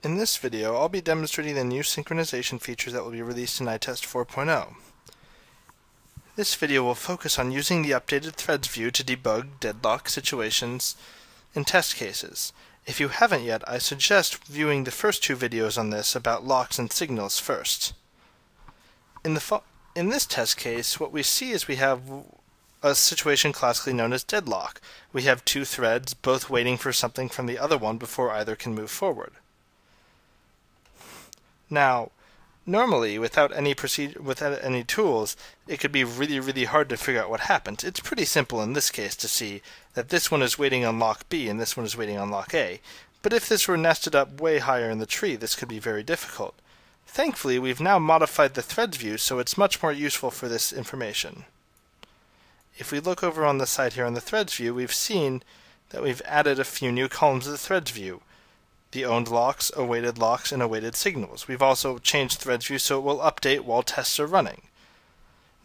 In this video, I'll be demonstrating the new synchronization feature that will be released in iTest 4.0. This video will focus on using the updated threads view to debug deadlock situations in test cases. If you haven't yet, I suggest viewing the first two videos on this about locks and signals first. In this test case, what we see is we have a situation classically known as deadlock. We have two threads, both waiting for something from the other one before either can move forward. Now, normally, without any tools, it could be really hard to figure out what happened. It's pretty simple in this case to see that this one is waiting on lock B and this one is waiting on lock A. But if this were nested up way higher in the tree, this could be very difficult. Thankfully, we've now modified the threads view so it's much more useful for this information. If we look over on the side here on the threads view, we've seen that we've added a few new columns of the threads view. The owned locks, awaited locks, and awaited signals. We've also changed threads view so it will update while tests are running.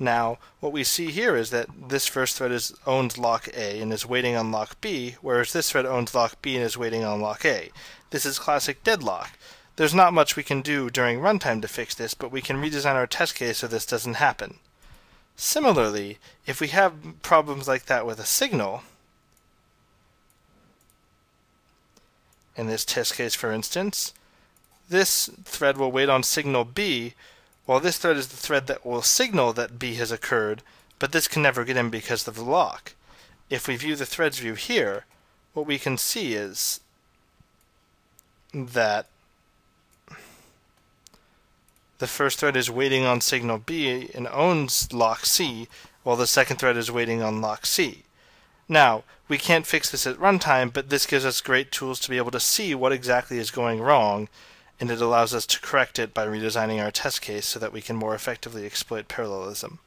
Now, what we see here is that this first thread is owned lock A and is waiting on lock B, whereas this thread owns lock B and is waiting on lock A. This is classic deadlock. There's not much we can do during runtime to fix this, but we can redesign our test case so this doesn't happen. Similarly, if we have problems like that with a signal, in this test case, for instance, this thread will wait on signal B, while this thread is the thread that will signal that B has occurred, but this can never get in because of the lock. If we view the threads view here, what we can see is that the first thread is waiting on signal B and owns lock C, while the second thread is waiting on lock C. Now, we can't fix this at runtime, but this gives us great tools to be able to see what exactly is going wrong, and it allows us to correct it by redesigning our test case so that we can more effectively exploit parallelism.